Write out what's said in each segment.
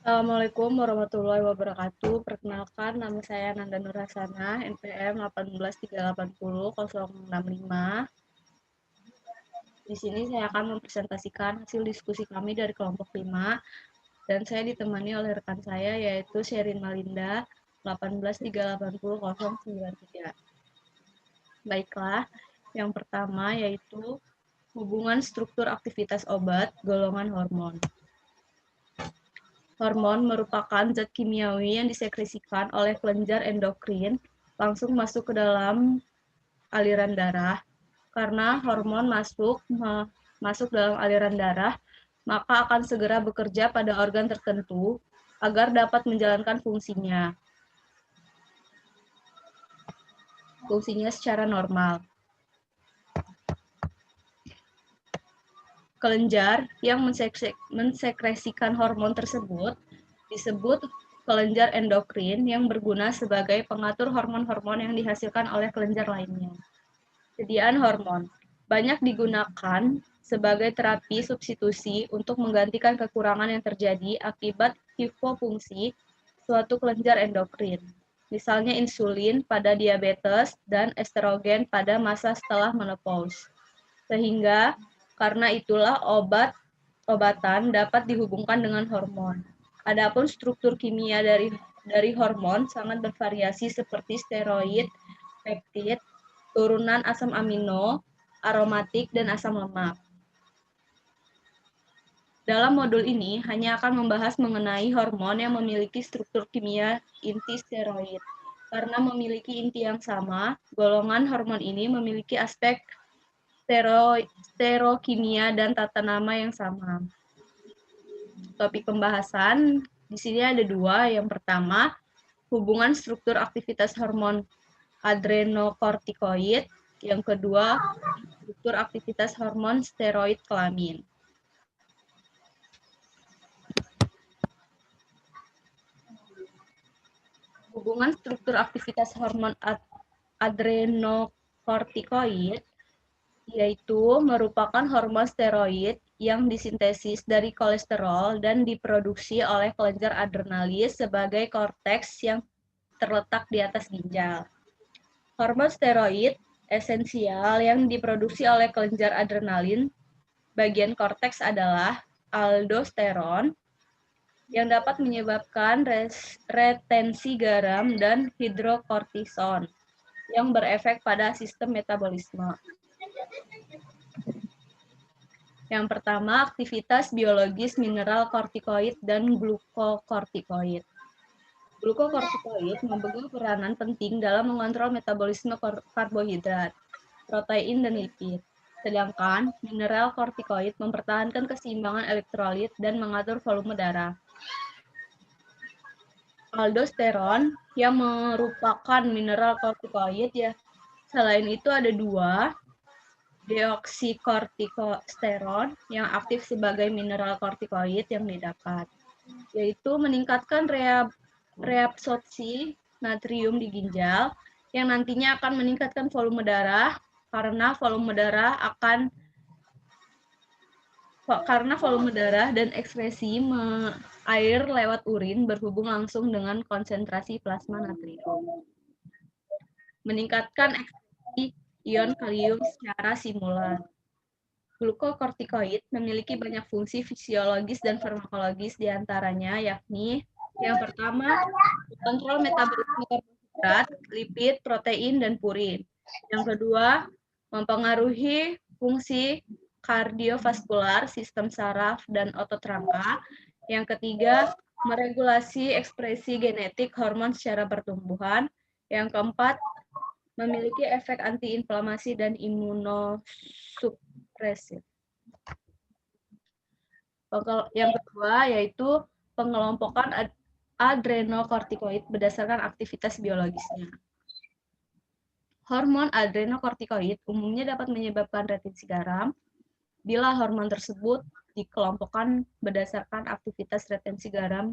Assalamualaikum warahmatullahi wabarakatuh. Perkenalkan, nama saya Nanda Nurhasana, NPM 18380-065. Di sini saya akan mempresentasikan hasil diskusi kami dari kelompok 5, dan saya ditemani oleh rekan saya, yaitu Sherin Malinda, 18380-093. Baiklah, yang pertama yaitu hubungan struktur aktivitas obat golongan hormon. Hormon merupakan zat kimiawi yang disekresikan oleh kelenjar endokrin langsung masuk ke dalam aliran darah. Karena hormon masuk dalam aliran darah, maka akan segera bekerja pada organ tertentu agar dapat menjalankan fungsinya secara normal. Kelenjar yang mensekresikan hormon tersebut disebut kelenjar endokrin yang berguna sebagai pengatur hormon-hormon yang dihasilkan oleh kelenjar lainnya. Sediaan hormon banyak digunakan sebagai terapi substitusi untuk menggantikan kekurangan yang terjadi akibat hipofungsi suatu kelenjar endokrin. Misalnya insulin pada diabetes dan estrogen pada masa setelah menopause. Sehingga karena itulah obatan dapat dihubungkan dengan hormon. Adapun struktur kimia dari hormon sangat bervariasi seperti steroid, peptid, turunan asam amino, aromatik, dan asam lemak. Dalam modul ini hanya akan membahas mengenai hormon yang memiliki struktur kimia inti steroid. Karena memiliki inti yang sama, golongan hormon ini memiliki aspek sterokimia dan tata nama yang sama. Topik pembahasan di sini ada dua. Yang pertama, hubungan struktur aktivitas hormon adrenokortikoid. Yang kedua, struktur aktivitas hormon steroid kelamin. Hubungan struktur aktivitas hormon adrenokortikoid yaitu merupakan hormon steroid yang disintesis dari kolesterol dan diproduksi oleh kelenjar adrenalis sebagai korteks yang terletak di atas ginjal. Hormon steroid esensial yang diproduksi oleh kelenjar adrenalin bagian korteks adalah aldosteron yang dapat menyebabkan retensi garam dan hidrokortison yang berefek pada sistem metabolisme. Yang pertama, aktivitas biologis mineral kortikoid dan glukokortikoid. Glukokortikoid memegang peranan penting dalam mengontrol metabolisme karbohidrat, protein, dan lipid. Sedangkan mineral kortikoid mempertahankan keseimbangan elektrolit dan mengatur volume darah. Aldosteron yang merupakan mineral kortikoid ya. Selain itu ada dua, deoksikortikosteron yang aktif sebagai mineral kortikoid yang didapat, yaitu meningkatkan reabsorpsi natrium di ginjal yang nantinya akan meningkatkan volume darah karena volume darah dan ekskresi air lewat urin berhubung langsung dengan konsentrasi plasma natrium. Meningkatkan ekskresi ion kalium secara simulan. Glukokortikoid memiliki banyak fungsi fisiologis dan farmakologis diantaranya yakni yang pertama, kontrol metabolisme karbohidrat, lipid, protein, dan purin. Yang kedua, mempengaruhi fungsi kardiovaskular, sistem saraf, dan otot rangka. Yang ketiga, meregulasi ekspresi genetik hormon secara pertumbuhan. Yang keempat, memiliki efek antiinflamasi dan imunosupresif. Yang kedua yaitu pengelompokan adrenokortikoid berdasarkan aktivitas biologisnya. Hormon adrenokortikoid umumnya dapat menyebabkan retensi garam bila hormon tersebut dikelompokkan berdasarkan aktivitas retensi garam,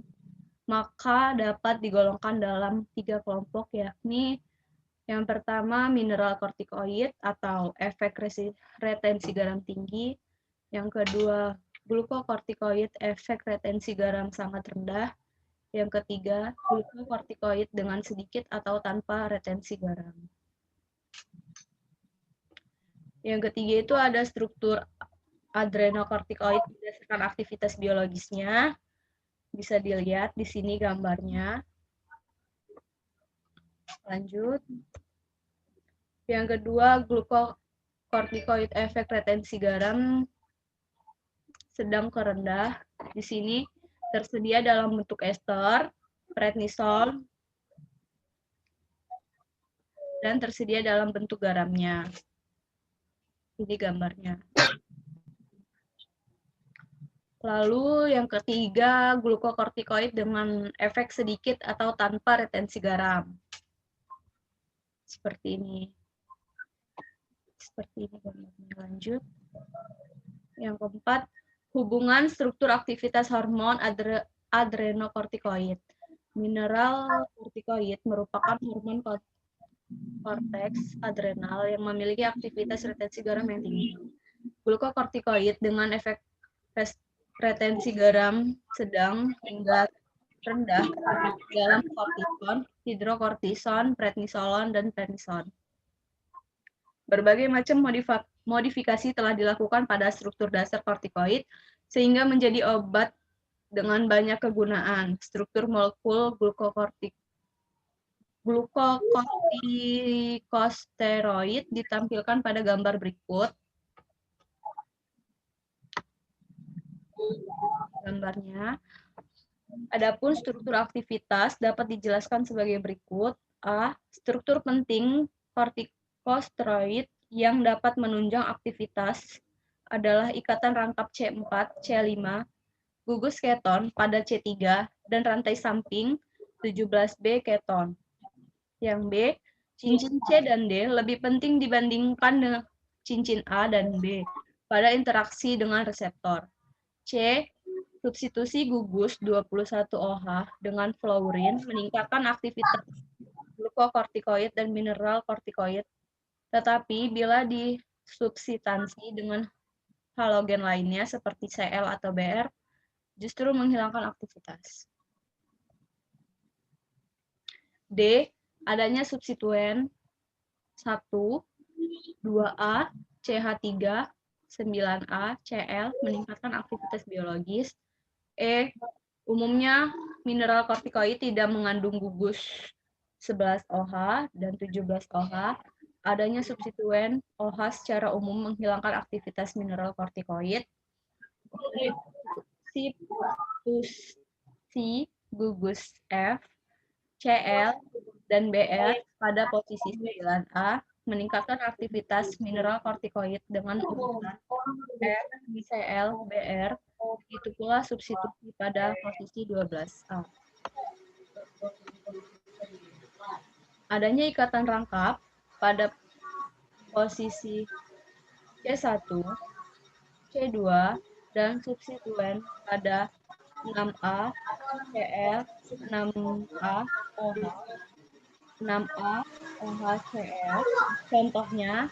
maka dapat digolongkan dalam 3 kelompok, yakni yang pertama mineral kortikoid atau efek retensi garam tinggi, yang kedua glukokortikoid efek retensi garam sangat rendah, Yang ketiga, glukokortikoid dengan sedikit atau tanpa retensi garam. Yang ketiga itu ada struktur adrenokortikoid berdasarkan aktivitas biologisnya. Bisa dilihat di sini gambarnya. Lanjut. Yang kedua, glukokortikoid efek retensi garam sedang ke rendah. Di sini tersedia dalam bentuk ester, prednisol, dan tersedia dalam bentuk garamnya. Ini gambarnya. Lalu yang ketiga, glukokortikoid dengan efek sedikit atau tanpa retensi garam. Seperti ini. Seperti ini gambarnya. Lanjut. Yang keempat, hubungan struktur aktivitas hormon adrenokortikoid. Mineral kortikoid merupakan hormon korteks adrenal yang memiliki aktivitas retensi garam yang tinggi. Glukokortikoid dengan efek retensi garam sedang hingga rendah dalam kortison, hidrokortison, prednisolon, dan prednison. Berbagai macam modifikasi telah dilakukan pada struktur dasar kortikoid sehingga menjadi obat dengan banyak kegunaan. Struktur molekul glukokortikosteroid ditampilkan pada gambar berikut. Gambarnya. Adapun struktur aktivitas dapat dijelaskan sebagai berikut. A. Struktur penting kortikosteroid yang dapat menunjang aktivitas adalah ikatan rangkap C4, C5, gugus keton pada C3, dan rantai samping 17B keton. Yang B, cincin C dan D lebih penting dibandingkan dengan cincin A dan B pada interaksi dengan reseptor. C, substitusi gugus 21OH dengan fluorin meningkatkan aktivitas glukokortikoid dan mineral kortikoid, tetapi bila disubstansi dengan halogen lainnya seperti Cl atau Br, justru menghilangkan aktivitas. D, adanya substituen 1, 2A, CH3, 9A, Cl meningkatkan aktivitas biologis. E, umumnya mineral kortikoid tidak mengandung gugus 11OH dan 17OH. Adanya substituen OH secara umum menghilangkan aktivitas mineral kortikoid. Substitusi gugus F, Cl, dan Br pada posisi 9A meningkatkan aktivitas mineral kortikoid dengan urutan F, Cl, Br. Itu pula substitusi pada posisi 12A. Adanya ikatan rangkap pada posisi C1, C2, dan substituen pada 6A, Cl, 6A, OH, 6A, OH, Cl. Contohnya,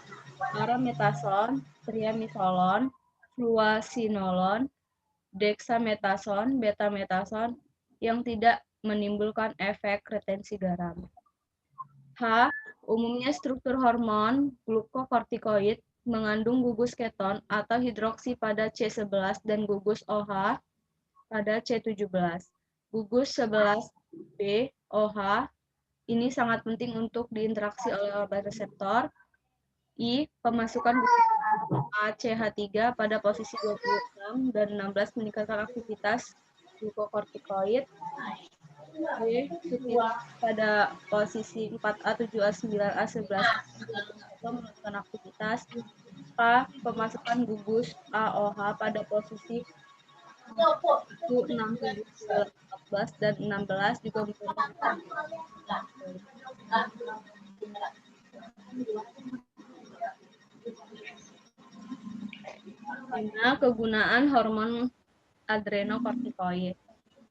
arametason, triamisolon, fluasinolon, dexametason, betametason yang tidak menimbulkan efek retensi garam. H. Umumnya struktur hormon glukokortikoid mengandung gugus keton atau hidroksi pada C11 dan gugus OH pada C17. Gugus 11B OH ini sangat penting untuk diinteraksi oleh obat reseptor. I. Pemasukan gugus ACH3 pada posisi 26 dan 16 meningkatkan aktivitas glukokortikoid. B. Pada posisi 4A, 7A, 9A, 11A menunjukkan aktivitas. K. Pemasukan gugus AOH pada posisi 1, 6, 7, 14, dan 16 juga menunjukkan kegunaan hormon adrenokortikoid.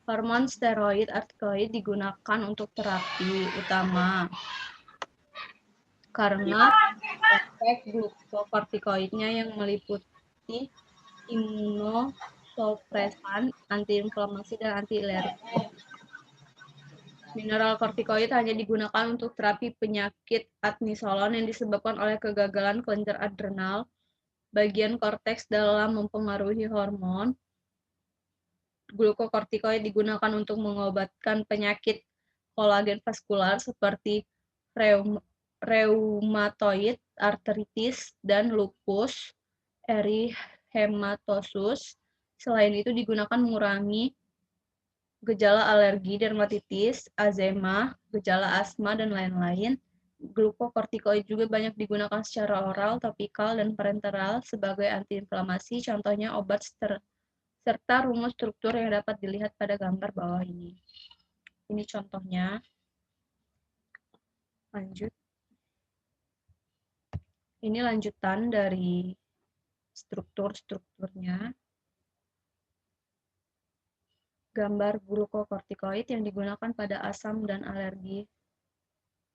Hormon steroid artikoid digunakan untuk terapi utama karena efek glukokortikoidnya yang meliputi imunosupresan, antiinflamasi, dan anti-alergi. Mineral kortikoid hanya digunakan untuk terapi penyakit adnisolon yang disebabkan oleh kegagalan kelenjar adrenal bagian korteks dalam mempengaruhi hormon. Glukokortikoid digunakan untuk mengobatkan penyakit kolagen vaskular seperti reumatoid arthritis dan lupus erythematosus. Selain itu digunakan mengurangi gejala alergi, dermatitis, azema, gejala asma, dan lain-lain. Glukokortikoid juga banyak digunakan secara oral, topikal, dan parenteral sebagai antiinflamasi. Contohnya obat serta rumus struktur yang dapat dilihat pada gambar bawah ini. Ini contohnya. Lanjut. Ini lanjutan dari strukturnya. Gambar glukokortikoid yang digunakan pada asam dan alergi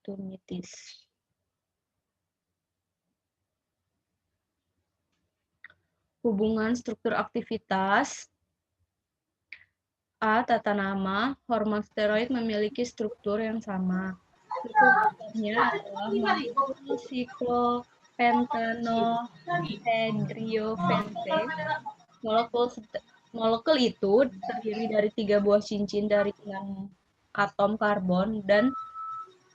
rinitis. Hubungan struktur aktivitas. A. Tata nama, hormon steroid memiliki struktur yang sama. Strukturnya adalah molekul siklopentanohedrioventate. Molekul itu terdiri dari 3 buah cincin dari 6 atom karbon dan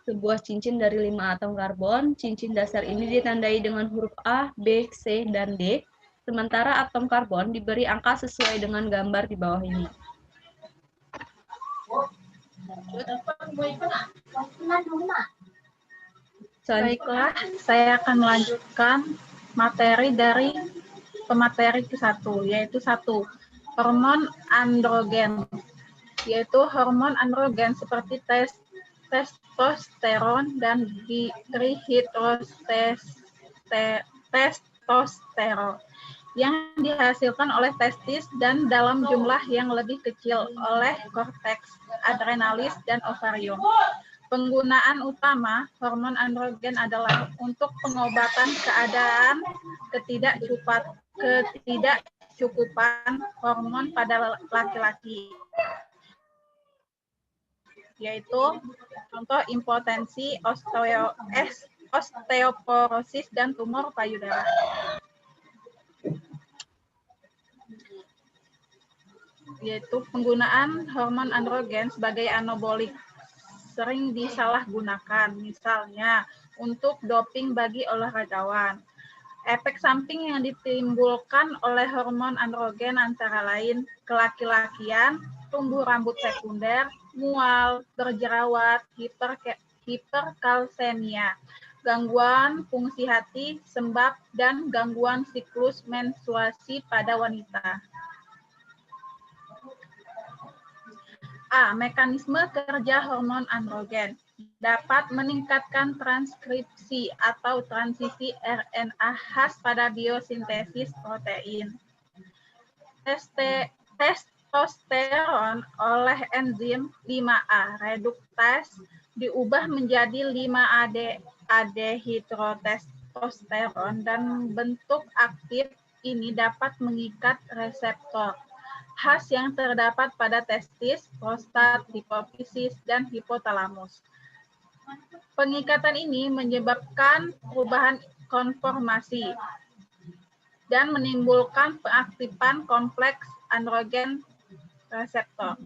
sebuah cincin dari 5 atom karbon. Cincin dasar ini ditandai dengan huruf A, B, C, dan D. Sementara atom karbon diberi angka sesuai dengan gambar di bawah ini. Baiklah, saya akan melanjutkan materi dari pemateri ke-1, yaitu 1. Hormon androgen, yaitu hormon androgen seperti testosteron dan dihidrotestosteron yang dihasilkan oleh testis dan dalam jumlah yang lebih kecil oleh korteks adrenalis dan ovarium. Penggunaan utama hormon androgen adalah untuk pengobatan keadaan ketidakcukupan hormon pada laki-laki, yaitu contoh impotensi, osteoporosis, dan tumor payudara. Yaitu penggunaan hormon androgen sebagai anabolik sering disalahgunakan, misalnya untuk doping bagi olahragawan. Efek samping yang ditimbulkan oleh hormon androgen antara lain kelaki-lakian, tumbuh rambut sekunder, mual, berjerawat, hiperkalsemia, gangguan fungsi hati, sembab, dan gangguan siklus menstruasi pada wanita. A. Mekanisme kerja hormon androgen dapat meningkatkan transkripsi atau transisi RNA khas pada biosintesis protein. Testosteron oleh enzim 5A reduktase diubah menjadi 5-dehidrotestosteron dan bentuk aktif ini dapat mengikat reseptor khas yang terdapat pada testis, prostat, hipofisis, dan hipotalamus. Pengikatan ini menyebabkan perubahan konformasi dan menimbulkan pengaktifan kompleks androgen reseptor.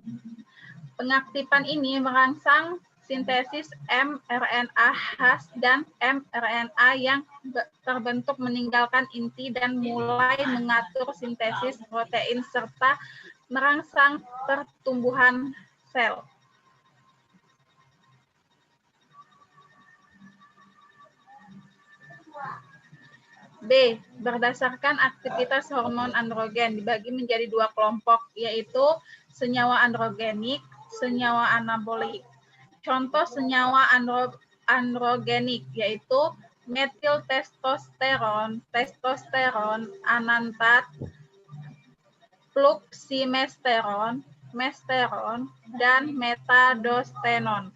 Pengaktifan ini merangsang sintesis mRNA khas dan mRNA yang terbentuk meninggalkan inti dan mulai mengatur sintesis protein serta merangsang pertumbuhan sel. B. Berdasarkan aktivitas hormon androgen dibagi menjadi 2 kelompok, yaitu senyawa androgenik, senyawa anabolik. Contoh senyawa androgenik yaitu metiltestosteron, testosteron, anantat, fluoksimesteron, mesteron, dan metadostenon.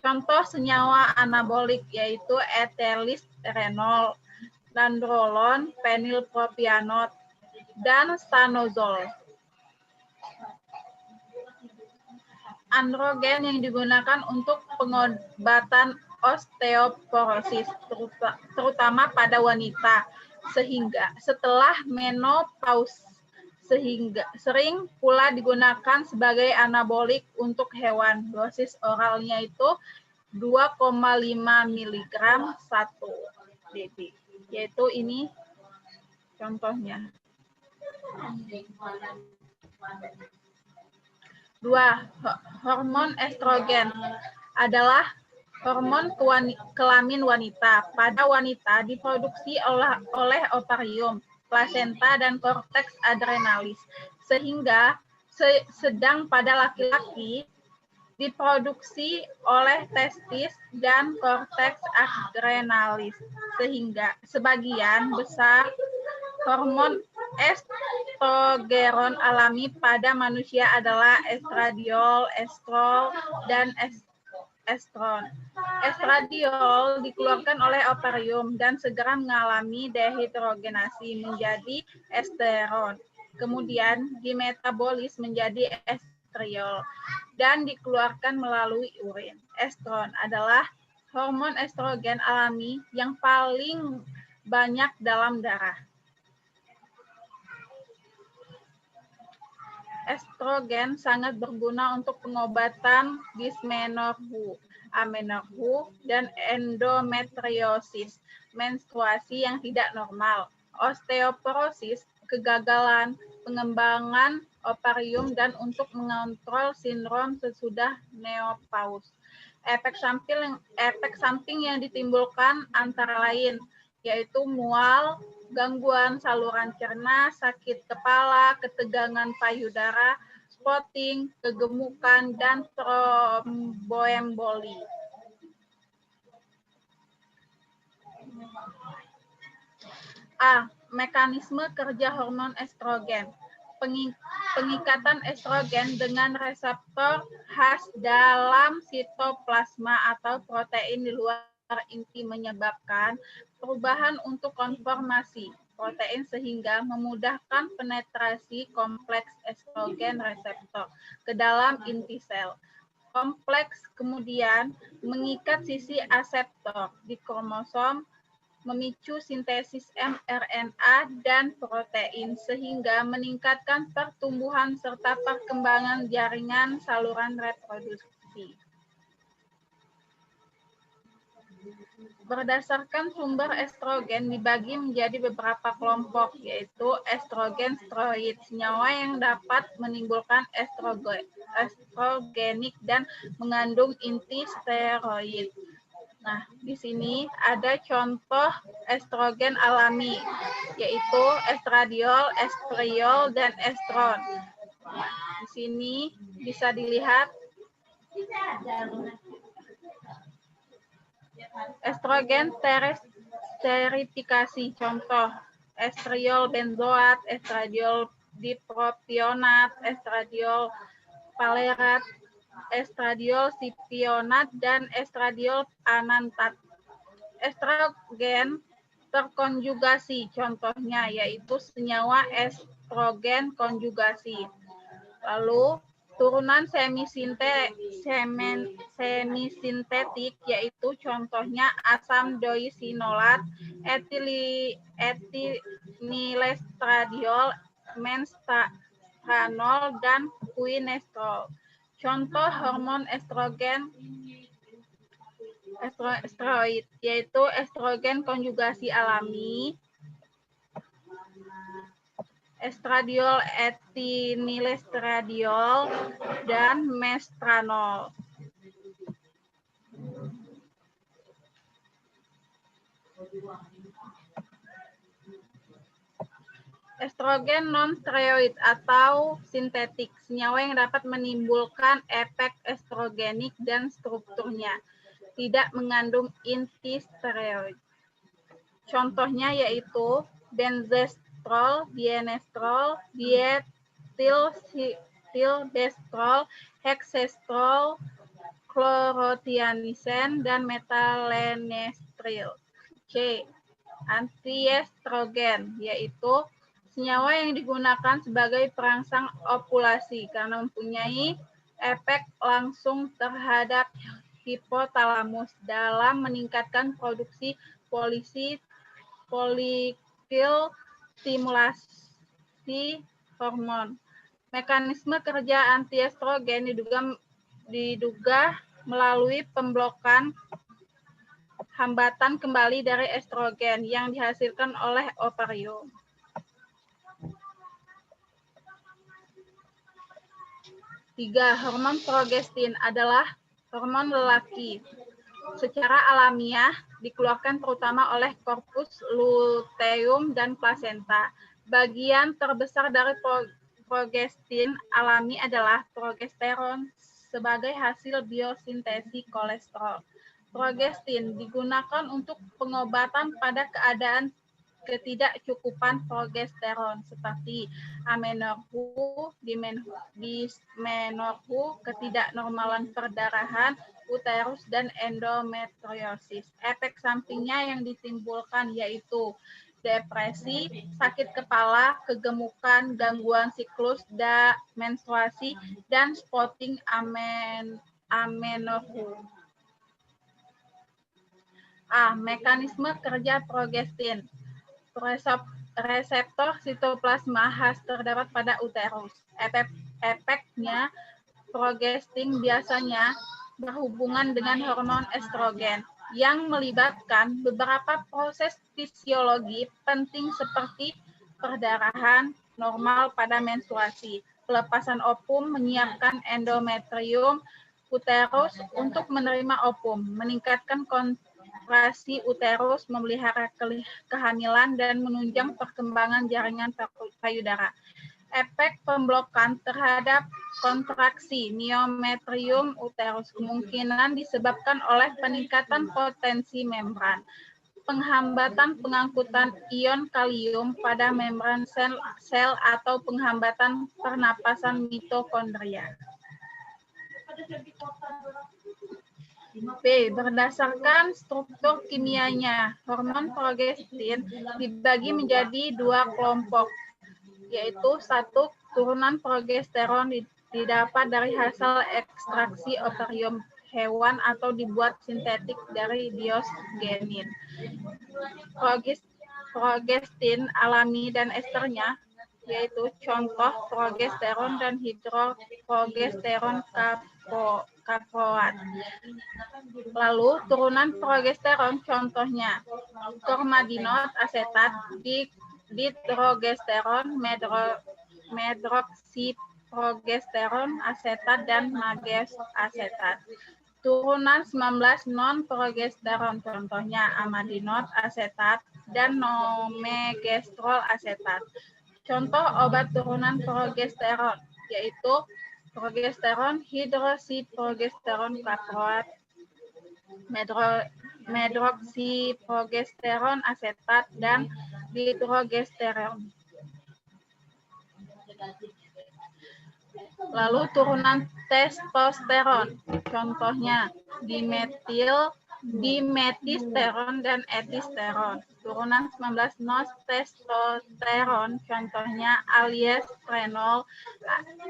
Contoh senyawa anabolik yaitu ethylestrenol, nandrolon, fenilpropianat, dan stanozol. androgen yang digunakan untuk pengobatan osteoporosis, terutama pada wanita, sehingga setelah menopause, sehingga sering pula digunakan sebagai anabolik untuk hewan. Dosis oralnya itu 2,5 mg 1 dB. Yaitu ini contohnya. 2. Hormon estrogen adalah hormon kelamin wanita. Pada wanita diproduksi oleh ovarium, plasenta, dan korteks adrenalis. Sehingga sedang pada laki-laki diproduksi oleh testis dan korteks adrenalis. Sehingga sebagian besar hormon estrogen alami pada manusia adalah estradiol, estrol, dan estron. Estradiol dikeluarkan oleh ovarium dan segera mengalami dehidrogenasi menjadi esteron. Kemudian dimetabolis menjadi estriol dan dikeluarkan melalui urin. Estron adalah hormon estrogen alami yang paling banyak dalam darah. Estrogen sangat berguna untuk pengobatan dismenorrhea, amenorrhea, dan endometriosis, menstruasi yang tidak normal, osteoporosis, kegagalan pengembangan ovarium, dan untuk mengontrol sindrom sesudah menopause. Efek samping yang ditimbulkan antara lain yaitu mual, gangguan saluran cerna, sakit kepala, ketegangan payudara, spotting, kegemukan, dan tromboemboli. A. Mekanisme kerja hormon estrogen. Pengikatan estrogen dengan reseptor khas dalam sitoplasma atau protein di luar inti menyebabkan perubahan untuk konformasi protein sehingga memudahkan penetrasi kompleks estrogen reseptor ke dalam inti sel. Kompleks kemudian mengikat sisi aseptor di kromosom, memicu sintesis mRNA dan protein sehingga meningkatkan pertumbuhan serta perkembangan jaringan saluran reproduksi. Berdasarkan sumber estrogen dibagi menjadi beberapa kelompok, yaitu estrogen steroid, senyawa yang dapat menimbulkan estrogenik dan mengandung inti steroid. Nah, di sini ada contoh estrogen alami, yaitu estradiol, estriol, dan estron. Di sini bisa dilihat estrogen sterifikasi, contoh estriol benzoat, estradiol dipropionat, estradiol palerat, estradiol sipionat, dan estradiol anantat. Estrogen terkonjugasi, contohnya yaitu senyawa estrogen konjugasi. Lalu turunan semisintetik yaitu contohnya asam doisinolat, etinilestradiol, menstranol, dan quinestrol. Contoh hormon estrogen steroid yaitu estrogen konjugasi alami, estradiol, etinilestradiol, dan mestranol. Estrogen non-steroid atau sintetik, senyawa yang dapat menimbulkan efek estrogenik dan strukturnya tidak mengandung inti steroid. Contohnya yaitu benzestrol, dienestrol, dietilsildestrol, heksestrol, chlorothianisen, dan metalenestril. C. Antiestrogen, yaitu senyawa yang digunakan sebagai perangsang ovulasi karena mempunyai efek langsung terhadap hipotalamus dalam meningkatkan produksi folikil stimulasi hormon. Mekanisme kerja antiestrogen diduga melalui pemblokan hambatan kembali dari estrogen yang dihasilkan oleh ovarium. Tiga, hormon progestin adalah hormon lelaki. Secara alamiah dikeluarkan terutama oleh korpus luteum dan plasenta. Bagian terbesar dari progestin alami adalah progesteron sebagai hasil biosintesis kolesterol. Progestin digunakan untuk pengobatan pada keadaan ketidakcukupan progesteron seperti amenorrhea, dysmenorrhea, ketidaknormalan perdarahan, uterus, dan endometriosis. Efek sampingnya yang ditimbulkan yaitu depresi, sakit kepala, kegemukan, gangguan siklus menstruasi, dan spotting amenorrhea. A. Mekanisme kerja progestin. Reseptor sitoplasma khas terdapat pada uterus. Efeknya, progestin biasanya berhubungan dengan hormon estrogen yang melibatkan beberapa proses fisiologi penting seperti perdarahan normal pada menstruasi, pelepasan ovum, menyiapkan endometrium uterus untuk menerima ovum, meningkatkan kontraksi uterus, memelihara kehamilan, dan menunjang perkembangan jaringan payudara. Efek pemblokan terhadap kontraksi miometrium uterus kemungkinan disebabkan oleh peningkatan potensi membran, penghambatan pengangkutan ion kalium pada membran sel atau penghambatan pernapasan mitokondria. B. Berdasarkan struktur kimianya, hormon progestin dibagi menjadi dua kelompok, yaitu satu, turunan progesteron didapat dari hasil ekstraksi ovarium hewan atau dibuat sintetik dari diosgenin. Progestin alami dan esternya, yaitu contoh progesteron dan hidroprogesteron kaproat. Lalu turunan progesteron contohnya kormadinot asetat, dihidrogesteron, medroksiprogesteron asetat, dan mages asetat. Turunan 19 non-progesteron contohnya amadinot asetat dan nomegestrol asetat. Contoh obat turunan progesteron yaitu progesteron, hidroksiprogesteron kaproat, medroksiprogesteron asetat, dan dihidrogesteron. Lalu turunan testosteron, contohnya dimetisteron dan etisteron. Turunan 19 non-testosteron, contohnya aldosteronol,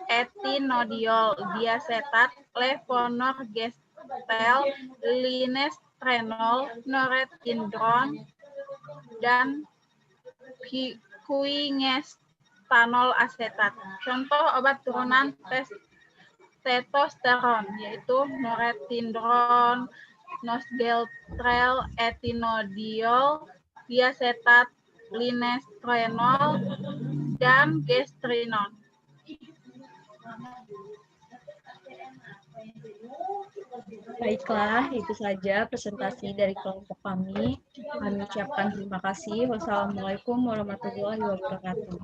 etinodiol, diasetat, levonorgestrel, linestrenol, norethindrone, dan quingestanol asetat. Contoh obat turunan testosteron yaitu norethindrone, nosdeltrel, etinodiol, diasetat, linestrenol, dan gestrinol. Baiklah, itu saja presentasi dari kelompok kami. Kami ucapkan terima kasih. Wassalamualaikum warahmatullahi wabarakatuh.